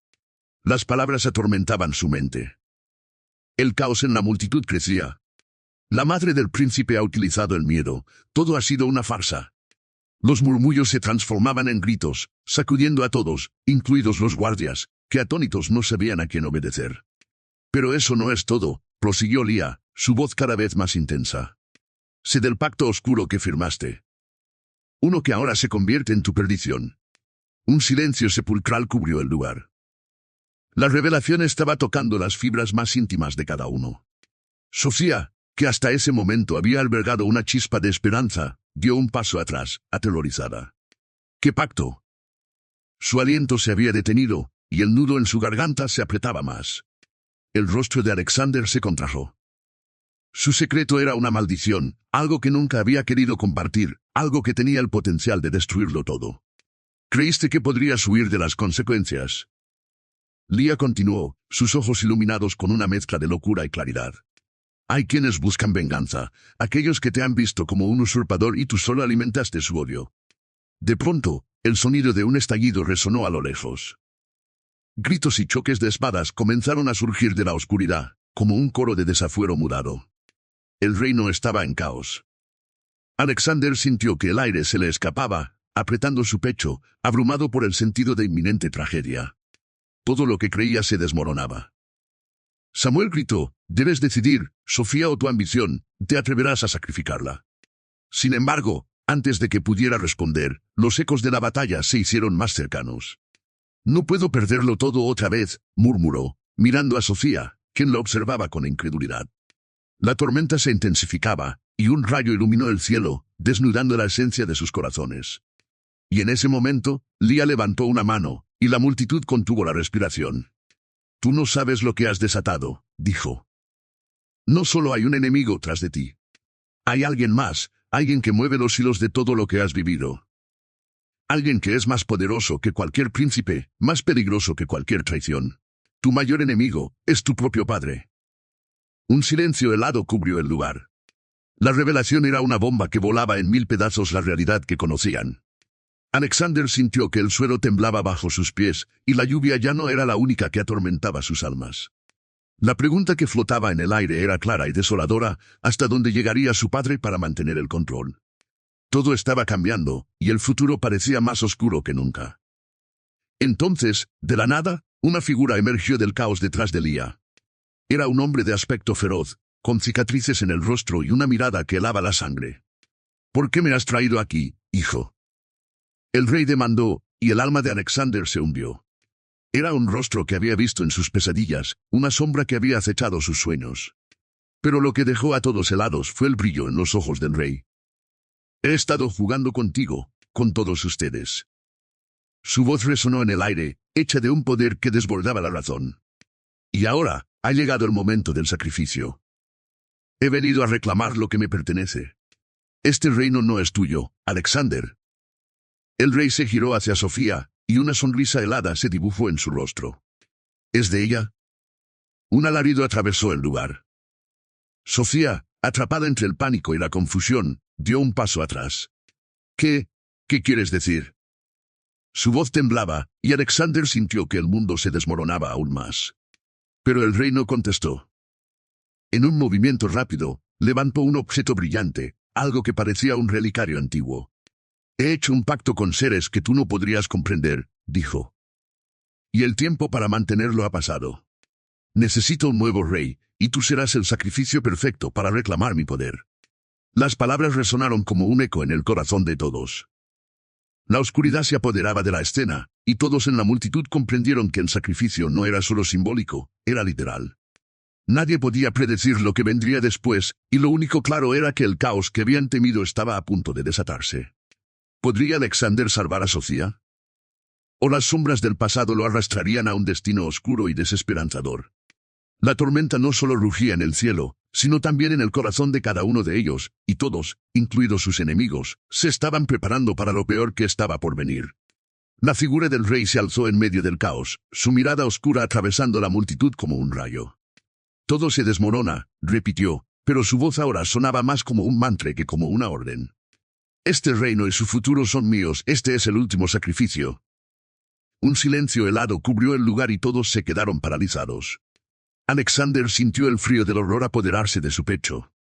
Las palabras atormentaban su mente. El caos en la multitud crecía. La madre del príncipe ha utilizado el miedo, todo ha sido una farsa. Los murmullos se transformaban en gritos, sacudiendo a todos, incluidos los guardias, que atónitos no sabían a quién obedecer. Pero eso no es todo, prosiguió Lía, su voz cada vez más intensa. Sé del pacto oscuro que firmaste. Uno que ahora se convierte en tu perdición. Un silencio sepulcral cubrió el lugar. La revelación estaba tocando las fibras más íntimas de cada uno. Sofía, que hasta ese momento había albergado una chispa de esperanza, dio un paso atrás, aterrorizada. ¿Qué pacto? Su aliento se había detenido, y el nudo en su garganta se apretaba más. El rostro de Alexander se contrajo. Su secreto era una maldición, algo que nunca había querido compartir, algo que tenía el potencial de destruirlo todo. ¿Creíste que podrías huir de las consecuencias? Lia continuó, sus ojos iluminados con una mezcla de locura y claridad. Hay quienes buscan venganza, aquellos que te han visto como un usurpador y tú solo alimentaste su odio. De pronto, el sonido de un estallido resonó a lo lejos. Gritos y choques de espadas comenzaron a surgir de la oscuridad, como un coro de desafuero mudado. El reino estaba en caos. Alexander sintió que el aire se le escapaba, apretando su pecho, abrumado por el sentido de inminente tragedia. Todo lo que creía se desmoronaba. Samuel gritó, «Debes decidir, Sofía o tu ambición, te atreverás a sacrificarla». Sin embargo, antes de que pudiera responder, los ecos de la batalla se hicieron más cercanos. «No puedo perderlo todo otra vez», murmuró, mirando a Sofía, quien lo observaba con incredulidad. La tormenta se intensificaba, y un rayo iluminó el cielo, desnudando la esencia de sus corazones. Y en ese momento, Lia levantó una mano, y la multitud contuvo la respiración. «Tú no sabes lo que has desatado», dijo. «No solo hay un enemigo tras de ti. Hay alguien más, alguien que mueve los hilos de todo lo que has vivido. Alguien que es más poderoso que cualquier príncipe, más peligroso que cualquier traición. Tu mayor enemigo es tu propio padre». Un silencio helado cubrió el lugar. La revelación era una bomba que volaba en 1000 pedazos la realidad que conocían. Alexander sintió que el suelo temblaba bajo sus pies, y la lluvia ya no era la única que atormentaba sus almas. La pregunta que flotaba en el aire era clara y desoladora, ¿hasta dónde llegaría su padre para mantener el control? Todo estaba cambiando, y el futuro parecía más oscuro que nunca. Entonces, de la nada, una figura emergió del caos detrás de Lia. Era un hombre de aspecto feroz, con cicatrices en el rostro y una mirada que helaba la sangre. «¿Por qué me has traído aquí, hijo?». El rey demandó, y el alma de Alexander se hundió. Era un rostro que había visto en sus pesadillas, una sombra que había acechado sus sueños. Pero lo que dejó a todos helados fue el brillo en los ojos del rey. «He estado jugando contigo, con todos ustedes». Su voz resonó en el aire, hecha de un poder que desbordaba la razón. «Y ahora, ha llegado el momento del sacrificio. He venido a reclamar lo que me pertenece. Este reino no es tuyo, Alexander». El rey se giró hacia Sofía, y una sonrisa helada se dibujó en su rostro. «¿Es de ella?». Un alarido atravesó el lugar. Sofía, atrapada entre el pánico y la confusión, dio un paso atrás. ¿Qué quieres decir?». Su voz temblaba, y Alexander sintió que el mundo se desmoronaba aún más. Pero el rey no contestó. En un movimiento rápido, levantó un objeto brillante, algo que parecía un relicario antiguo. «He hecho un pacto con seres que tú no podrías comprender», dijo. «Y el tiempo para mantenerlo ha pasado. Necesito un nuevo rey, y tú serás el sacrificio perfecto para reclamar mi poder». Las palabras resonaron como un eco en el corazón de todos. La oscuridad se apoderaba de la escena, y todos en la multitud comprendieron que el sacrificio no era solo simbólico, era literal. Nadie podía predecir lo que vendría después, y lo único claro era que el caos que habían temido estaba a punto de desatarse. ¿Podría Alexander salvar a Sofía? ¿O las sombras del pasado lo arrastrarían a un destino oscuro y desesperanzador? La tormenta no solo rugía en el cielo, sino también en el corazón de cada uno de ellos, y todos, incluidos sus enemigos, se estaban preparando para lo peor que estaba por venir. La figura del rey se alzó en medio del caos, su mirada oscura atravesando la multitud como un rayo. «Todo se desmorona», repitió, pero su voz ahora sonaba más como un mantra que como una orden. «Este reino y su futuro son míos, este es el último sacrificio». Un silencio helado cubrió el lugar y todos se quedaron paralizados. Alexander sintió el frío del horror apoderarse de su pecho.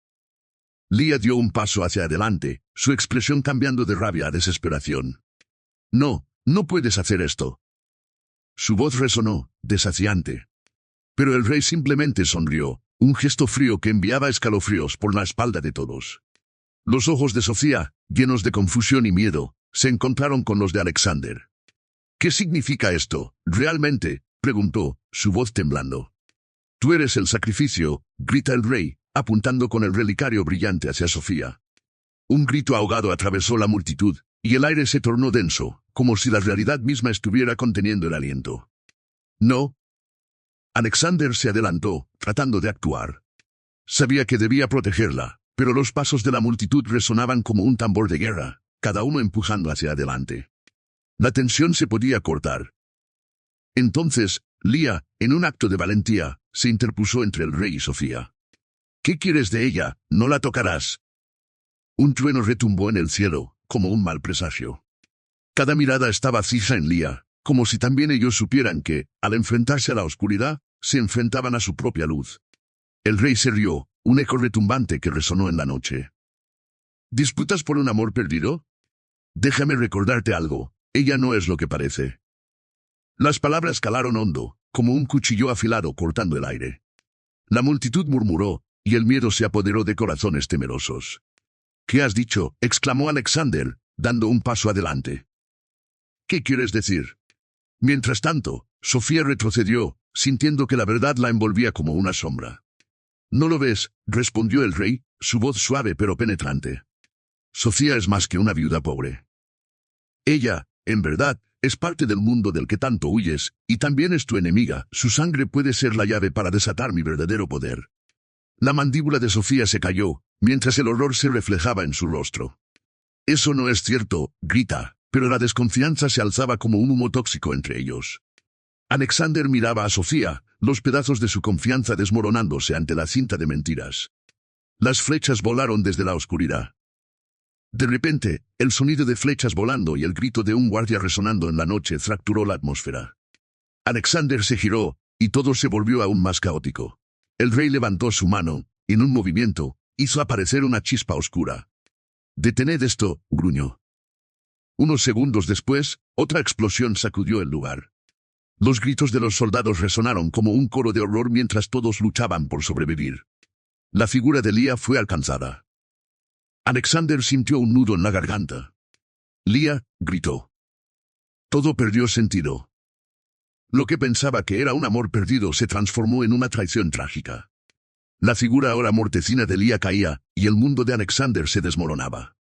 Lia dio un paso hacia adelante, su expresión cambiando de rabia a desesperación. «No puedes hacer esto». Su voz resonó, desafiante. Pero el rey simplemente sonrió, un gesto frío que enviaba escalofríos por la espalda de todos. Los ojos de Sofía, llenos de confusión y miedo, se encontraron con los de Alexander. ¿Qué significa esto, realmente?, preguntó, su voz temblando. Tú eres el sacrificio, grita el rey, apuntando con el relicario brillante hacia Sofía. Un grito ahogado atravesó la multitud, y el aire se tornó denso, como si la realidad misma estuviera conteniendo el aliento. No. Alexander se adelantó, tratando de actuar. Sabía que debía protegerla, pero los pasos de la multitud resonaban como un tambor de guerra, cada uno empujando hacia adelante. La tensión se podía cortar. Entonces, Lía, en un acto de valentía, se interpuso entre el rey y Sofía. ¿Qué quieres de ella? No la tocarás. Un trueno retumbó en el cielo, como un mal presagio. Cada mirada estaba fija en Lía, como si también ellos supieran que, al enfrentarse a la oscuridad, se enfrentaban a su propia luz. El rey se rió, un eco retumbante que resonó en la noche. ¿Disputas por un amor perdido? Déjame recordarte algo, ella no es lo que parece. Las palabras calaron hondo, como un cuchillo afilado cortando el aire. La multitud murmuró, y el miedo se apoderó de corazones temerosos. ¿Qué has dicho?, exclamó Alexander, dando un paso adelante. ¿Qué quieres decir? Mientras tanto, Sofía retrocedió, sintiendo que la verdad la envolvía como una sombra. ¿No lo ves?, respondió el rey, su voz suave pero penetrante. Sofía es más que una viuda pobre. Ella, en verdad, es parte del mundo del que tanto huyes, y también es tu enemiga. Su sangre puede ser la llave para desatar mi verdadero poder. La mandíbula de Sofía se cayó, mientras el horror se reflejaba en su rostro. Eso no es cierto, grita, pero la desconfianza se alzaba como un humo tóxico entre ellos. Alexander miraba a Sofía, los pedazos de su confianza desmoronándose ante la cinta de mentiras. Las flechas volaron desde la oscuridad. De repente, el sonido de flechas volando y el grito de un guardia resonando en la noche fracturó la atmósfera. Alexander se giró, y todo se volvió aún más caótico. El rey levantó su mano, y en un movimiento, hizo aparecer una chispa oscura. «Detened esto», gruñó. Unos segundos después, otra explosión sacudió el lugar. Los gritos de los soldados resonaron como un coro de horror mientras todos luchaban por sobrevivir. La figura de Lía fue alcanzada. Alexander sintió un nudo en la garganta. «Lía», gritó. Todo perdió sentido. Lo que pensaba que era un amor perdido se transformó en una traición trágica. La figura ahora mortecina de Lía caía, y el mundo de Alexander se desmoronaba.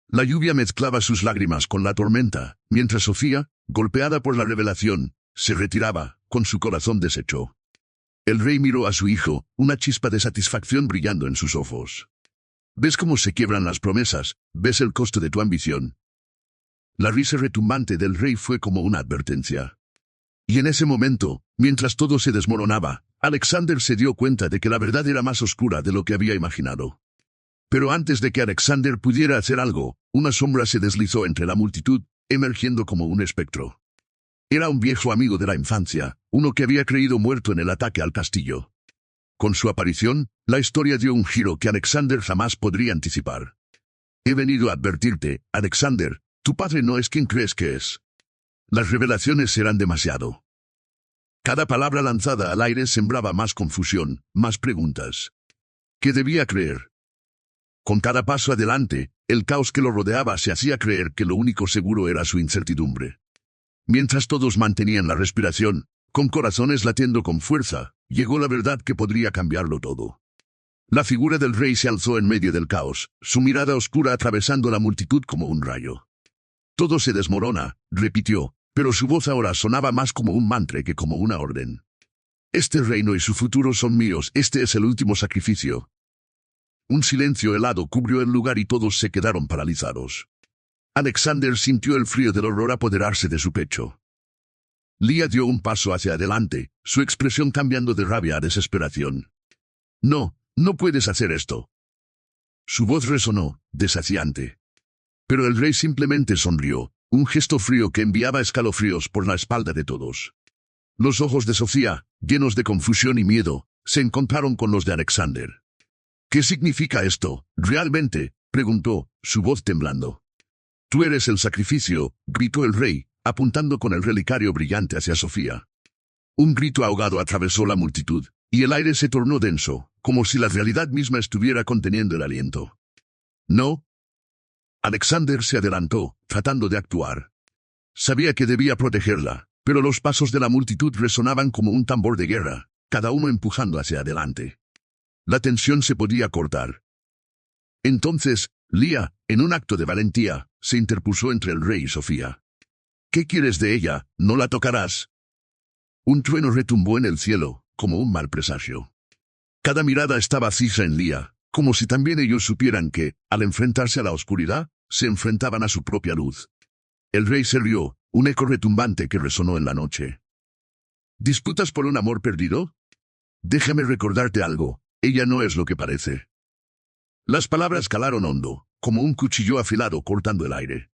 La lluvia mezclaba sus lágrimas con la tormenta, mientras Sofía, golpeada por la revelación, se retiraba, con su corazón deshecho. El rey miró a su hijo, una chispa de satisfacción brillando en sus ojos. ¿Ves cómo se quiebran las promesas? ¿Ves el costo de tu ambición? La risa retumbante del rey fue como una advertencia. Y en ese momento, mientras todo se desmoronaba, Alexander se dio cuenta de que la verdad era más oscura de lo que había imaginado. Pero antes de que Alexander pudiera hacer algo, una sombra se deslizó entre la multitud, emergiendo como un espectro. Era un viejo amigo de la infancia, uno que había creído muerto en el ataque al castillo. Con su aparición, la historia dio un giro que Alexander jamás podría anticipar. He venido a advertirte, Alexander, tu padre no es quien crees que es. Las revelaciones serán demasiado. Cada palabra lanzada al aire sembraba más confusión, más preguntas. ¿Qué debía creer? Con cada paso adelante, el caos que lo rodeaba se hacía creer que lo único seguro era su incertidumbre. Mientras todos mantenían la respiración, con corazones latiendo con fuerza, llegó la verdad que podría cambiarlo todo. La figura del rey se alzó en medio del caos, su mirada oscura atravesando la multitud como un rayo. Todo se desmorona, repitió, pero su voz ahora sonaba más como un mantra que como una orden. Este reino y su futuro son míos, este es el último sacrificio. Un silencio helado cubrió el lugar y todos se quedaron paralizados. Alexander sintió el frío del horror apoderarse de su pecho. Lía dio un paso hacia adelante, su expresión cambiando de rabia a desesperación. «No, no puedes hacer esto». Su voz resonó, desafiante. Pero el rey simplemente sonrió, un gesto frío que enviaba escalofríos por la espalda de todos. Los ojos de Sofía, llenos de confusión y miedo, se encontraron con los de Alexander. «¿Qué significa esto, realmente?», preguntó, su voz temblando. «Tú eres el sacrificio», gritó el rey, apuntando con el relicario brillante hacia Sofía. Un grito ahogado atravesó la multitud, y el aire se tornó denso, como si la realidad misma estuviera conteniendo el aliento. «No». Alexander se adelantó, tratando de actuar. Sabía que debía protegerla, pero los pasos de la multitud resonaban como un tambor de guerra, cada uno empujando hacia adelante. La tensión se podía cortar. Entonces, Lía, en un acto de valentía, se interpuso entre el rey y Sofía. ¿Qué quieres de ella? No la tocarás. Un trueno retumbó en el cielo, como un mal presagio. Cada mirada estaba fija en Lía, como si también ellos supieran que, al enfrentarse a la oscuridad, se enfrentaban a su propia luz. El rey se rió, un eco retumbante que resonó en la noche. ¿Disputas por un amor perdido? Déjame recordarte algo, ella no es lo que parece. Las palabras calaron hondo, como un cuchillo afilado cortando el aire.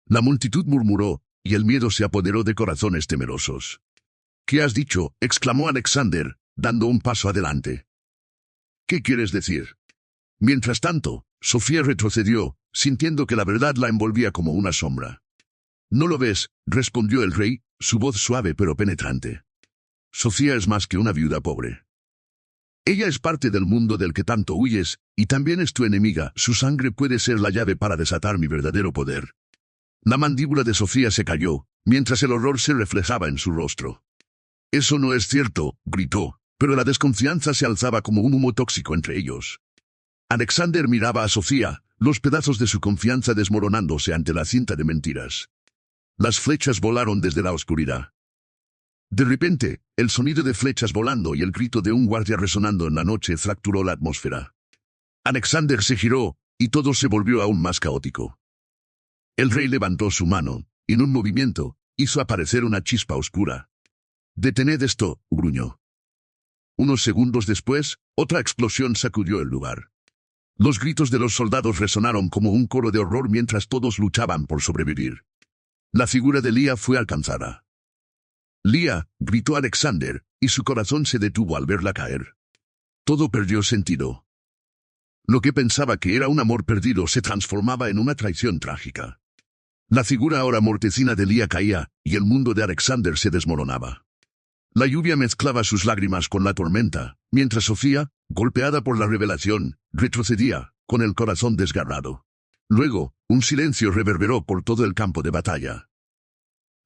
La multitud murmuró, y el miedo se apoderó de corazones temerosos. ¿Qué has dicho? Exclamó Alexander, dando un paso adelante. ¿Qué quieres decir? Mientras tanto, Sofía retrocedió, sintiendo que la verdad la envolvía como una sombra. ¿No lo ves?, respondió el rey, su voz suave pero penetrante. Sofía es más que una viuda pobre. Ella es parte del mundo del que tanto huyes, y también es tu enemiga. Su sangre puede ser la llave para desatar mi verdadero poder. La mandíbula de Sofía se cayó, mientras el horror se reflejaba en su rostro. Eso no es cierto, gritó, pero la desconfianza se alzaba como un humo tóxico entre ellos. Alexander miraba a Sofía, los pedazos de su confianza desmoronándose ante la cinta de mentiras. Las flechas volaron desde la oscuridad. De repente, el sonido de flechas volando y el grito de un guardia resonando en la noche fracturó la atmósfera. Alexander se giró, y todo se volvió aún más caótico. El rey levantó su mano, y en un movimiento, hizo aparecer una chispa oscura. «Detened esto», gruñó. Unos segundos después, otra explosión sacudió el lugar. Los gritos de los soldados resonaron como un coro de horror mientras todos luchaban por sobrevivir. La figura de Lía fue alcanzada. «Lía», gritó Alexander, y su corazón se detuvo al verla caer. Todo perdió sentido. Lo que pensaba que era un amor perdido se transformaba en una traición trágica. La figura ahora mortecina de Lía caía, y el mundo de Alexander se desmoronaba. La lluvia mezclaba sus lágrimas con la tormenta, mientras Sofía, golpeada por la revelación, retrocedía, con el corazón desgarrado. Luego, un silencio reverberó por todo el campo de batalla.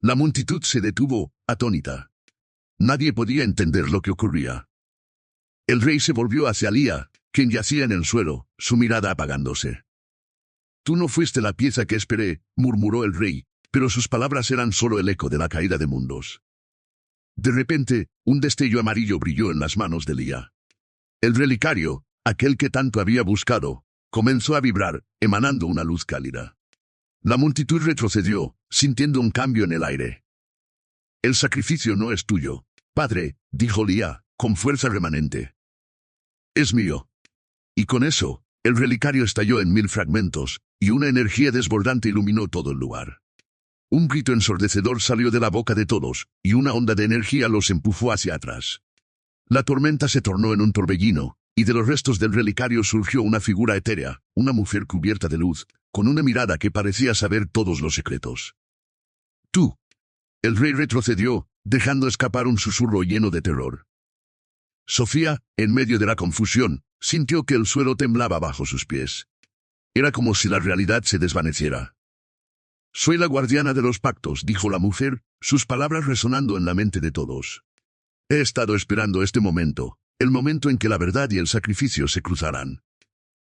La multitud se detuvo, atónita. Nadie podía entender lo que ocurría. El rey se volvió hacia Lía, quien yacía en el suelo, su mirada apagándose. «Tú no fuiste la pieza que esperé», murmuró el rey, pero sus palabras eran solo el eco de la caída de mundos. De repente, un destello amarillo brilló en las manos de Lía. El relicario, aquel que tanto había buscado, comenzó a vibrar, emanando una luz cálida. La multitud retrocedió, sintiendo un cambio en el aire. «El sacrificio no es tuyo, padre», dijo Lía, con fuerza remanente. «Es mío». Y con eso, el relicario estalló en 1000 fragmentos, y una energía desbordante iluminó todo el lugar. Un grito ensordecedor salió de la boca de todos, y una onda de energía los empujó hacia atrás. La tormenta se tornó en un torbellino, y de los restos del relicario surgió una figura etérea, una mujer cubierta de luz, con una mirada que parecía saber todos los secretos. «Tú». El rey retrocedió, dejando escapar un susurro lleno de terror. Sofía, en medio de la confusión, sintió que el suelo temblaba bajo sus pies. Era como si la realidad se desvaneciera. «Soy la guardiana de los pactos», dijo la mujer, sus palabras resonando en la mente de todos. «He estado esperando este momento, el momento en que la verdad y el sacrificio se cruzarán».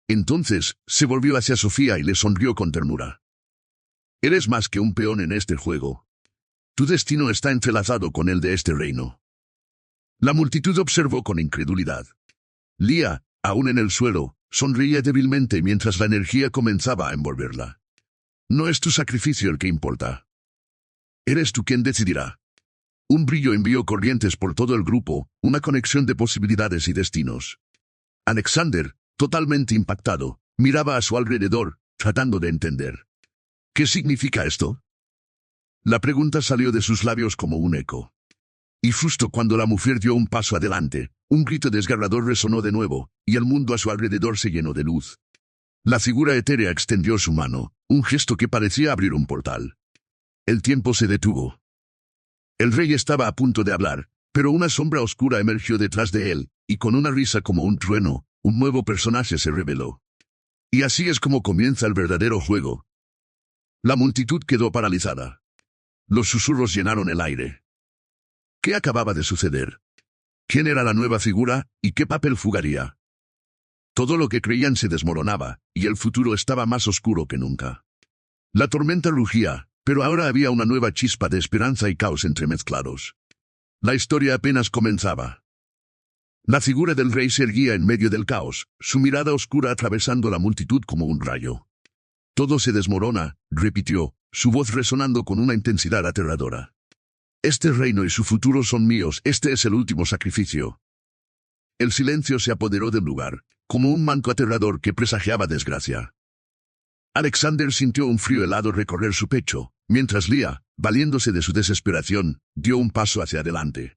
Entonces, se volvió hacia Sofía y le sonrió con ternura. «Eres más que un peón en este juego. Tu destino está entrelazado con el de este reino». La multitud observó con incredulidad. Lía, aún en el suelo, sonreía débilmente mientras la energía comenzaba a envolverla. «No es tu sacrificio el que importa. Eres tú quien decidirá». Un brillo envió corrientes por todo el grupo, una conexión de posibilidades y destinos. Alexander, totalmente impactado, miraba a su alrededor, tratando de entender. «¿Qué significa esto?». La pregunta salió de sus labios como un eco. Y justo cuando la mujer dio un paso adelante, un grito desgarrador resonó de nuevo, y el mundo a su alrededor se llenó de luz. La figura etérea extendió su mano, un gesto que parecía abrir un portal. El tiempo se detuvo. El rey estaba a punto de hablar, pero una sombra oscura emergió detrás de él, y con una risa como un trueno, un nuevo personaje se reveló. «Y así es como comienza el verdadero juego», La multitud quedó paralizada. Los susurros llenaron el aire. ¿Qué acababa de suceder? ¿Quién era la nueva figura y qué papel jugaría? Todo lo que creían se desmoronaba, y el futuro estaba más oscuro que nunca. La tormenta rugía, pero ahora había una nueva chispa de esperanza y caos entremezclados. La historia apenas comenzaba. La figura del rey se erguía en medio del caos, su mirada oscura atravesando la multitud como un rayo. Todo se desmorona, repitió, su voz resonando con una intensidad aterradora. Este reino y su futuro son míos, este es el último sacrificio. El silencio se apoderó del lugar, como un manto aterrador que presagiaba desgracia. Alexander sintió un frío helado recorrer su pecho, mientras Lía, valiéndose de su desesperación, dio un paso hacia adelante.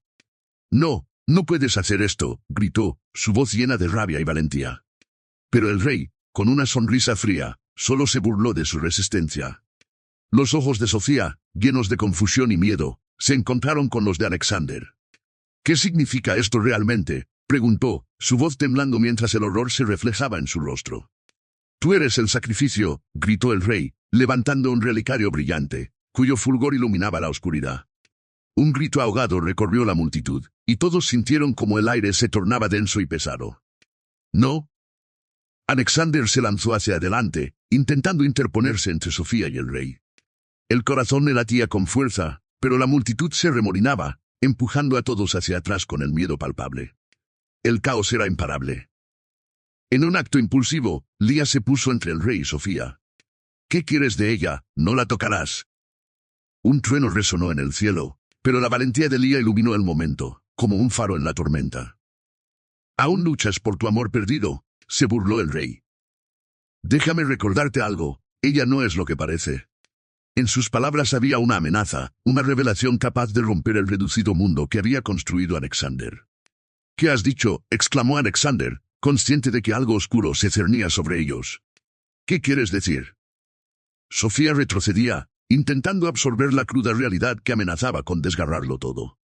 «No, no puedes hacer esto», gritó, su voz llena de rabia y valentía. Pero el rey, con una sonrisa fría, solo se burló de su resistencia. Los ojos de Sofía, llenos de confusión y miedo, se encontraron con los de Alexander. «¿Qué significa esto realmente?», preguntó, su voz temblando mientras el horror se reflejaba en su rostro. «Tú eres el sacrificio», gritó el rey, levantando un relicario brillante, cuyo fulgor iluminaba la oscuridad. Un grito ahogado recorrió la multitud, y todos sintieron como el aire se tornaba denso y pesado. «No». Alexander se lanzó hacia adelante, intentando interponerse entre Sofía y el rey. El corazón le latía con fuerza, pero la multitud se remolinaba, empujando a todos hacia atrás con el miedo palpable. El caos era imparable. En un acto impulsivo, Lía se puso entre el rey y Sofía. «¿Qué quieres de ella? No la tocarás». Un trueno resonó en el cielo, pero la valentía de Lía iluminó el momento, como un faro en la tormenta. «¿Aún luchas por tu amor perdido?», se burló el rey. «Déjame recordarte algo, ella no es lo que parece». En sus palabras había una amenaza, una revelación capaz de romper el reducido mundo que había construido Alexander. «¿Qué has dicho?», exclamó Alexander, consciente de que algo oscuro se cernía sobre ellos. «¿Qué quieres decir?». Sofía retrocedía, intentando absorber la cruda realidad que amenazaba con desgarrarlo todo.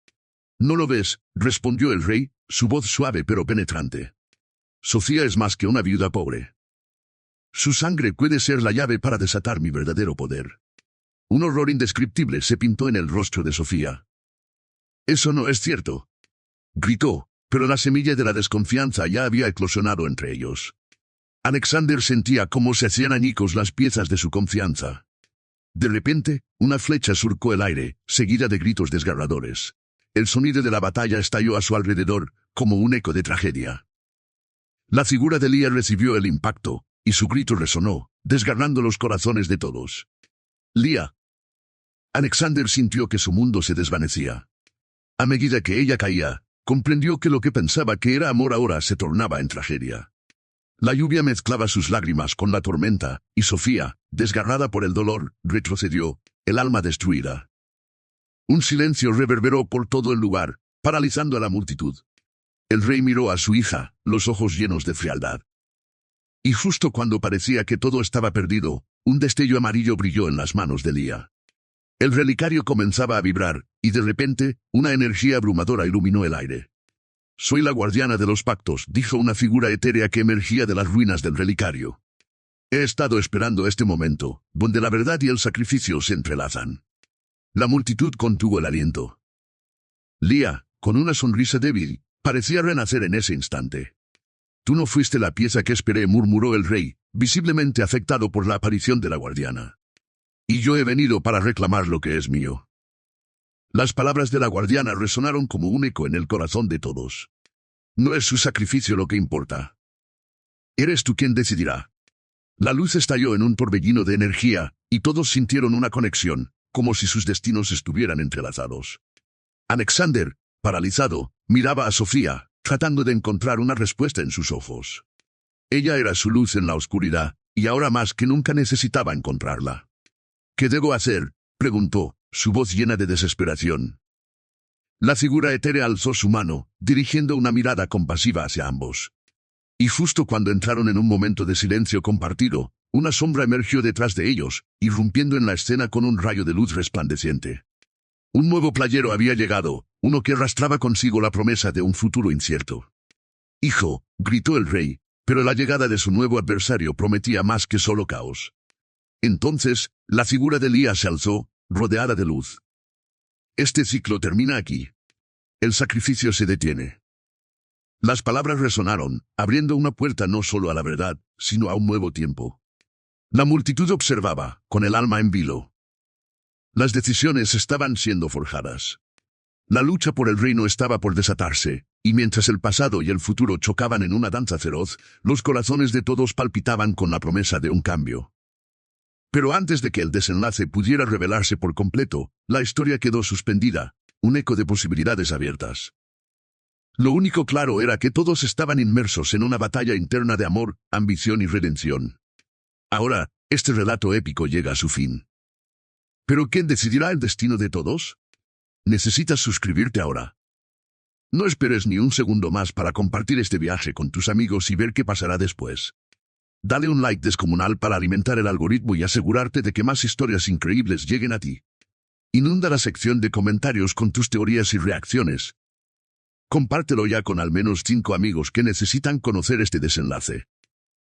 «¿No lo ves?», respondió el rey, su voz suave pero penetrante. «Sofía es más que una viuda pobre. Su sangre puede ser la llave para desatar mi verdadero poder». Un horror indescriptible se pintó en el rostro de Sofía. «Eso no es cierto», gritó, pero la semilla de la desconfianza ya había eclosionado entre ellos. Alexander sentía cómo se hacían añicos las piezas de su confianza. De repente, una flecha surcó el aire, seguida de gritos desgarradores. El sonido de la batalla estalló a su alrededor, como un eco de tragedia. La figura de Lía recibió el impacto, y su grito resonó, desgarrando los corazones de todos. «Lía». Alexander sintió que su mundo se desvanecía. A medida que ella caía, comprendió que lo que pensaba que era amor ahora se tornaba en tragedia. La lluvia mezclaba sus lágrimas con la tormenta, y Sofía, desgarrada por el dolor, retrocedió, el alma destruida. Un silencio reverberó por todo el lugar, paralizando a la multitud. El rey miró a su hija, los ojos llenos de frialdad. Y justo cuando parecía que todo estaba perdido, un destello amarillo brilló en las manos de Lía. El relicario comenzaba a vibrar, y de repente, una energía abrumadora iluminó el aire. «Soy la guardiana de los pactos», dijo una figura etérea que emergía de las ruinas del relicario. «He estado esperando este momento, donde la verdad y el sacrificio se entrelazan». La multitud contuvo el aliento. Lía, con una sonrisa débil, parecía renacer en ese instante. «Tú no fuiste la pieza que esperé», murmuró el rey, visiblemente afectado por la aparición de la guardiana. «Y yo he venido para reclamar lo que es mío». Las palabras de la guardiana resonaron como un eco en el corazón de todos. «No es su sacrificio lo que importa. Eres tú quien decidirá». La luz estalló en un torbellino de energía, y todos sintieron una conexión, como si sus destinos estuvieran entrelazados. Alexander, paralizado, miraba a Sofía, tratando de encontrar una respuesta en sus ojos. Ella era su luz en la oscuridad, y ahora más que nunca necesitaba encontrarla. «¿Qué debo hacer?», preguntó, su voz llena de desesperación. La figura etérea alzó su mano, dirigiendo una mirada compasiva hacia ambos. Y justo cuando entraron en un momento de silencio compartido, una sombra emergió detrás de ellos, irrumpiendo en la escena con un rayo de luz resplandeciente. Un nuevo playero había llegado, uno que arrastraba consigo la promesa de un futuro incierto. «Hijo», gritó el rey, pero la llegada de su nuevo adversario prometía más que solo caos. Entonces, la figura de Elías se alzó, rodeada de luz. Este ciclo termina aquí. El sacrificio se detiene. Las palabras resonaron, abriendo una puerta no solo a la verdad, sino a un nuevo tiempo. La multitud observaba, con el alma en vilo. Las decisiones estaban siendo forjadas. La lucha por el reino estaba por desatarse, y mientras el pasado y el futuro chocaban en una danza feroz, los corazones de todos palpitaban con la promesa de un cambio. Pero antes de que el desenlace pudiera revelarse por completo, la historia quedó suspendida, un eco de posibilidades abiertas. Lo único claro era que todos estaban inmersos en una batalla interna de amor, ambición y redención. Ahora, este relato épico llega a su fin. ¿Pero quién decidirá el destino de todos? Necesitas suscribirte ahora. No esperes ni un segundo más para compartir este viaje con tus amigos y ver qué pasará después. Dale un like descomunal para alimentar el algoritmo y asegurarte de que más historias increíbles lleguen a ti. Inunda la sección de comentarios con tus teorías y reacciones. Compártelo ya con al menos 5 amigos que necesitan conocer este desenlace.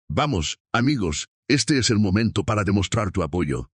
Vamos, amigos, este es el momento para demostrar tu apoyo.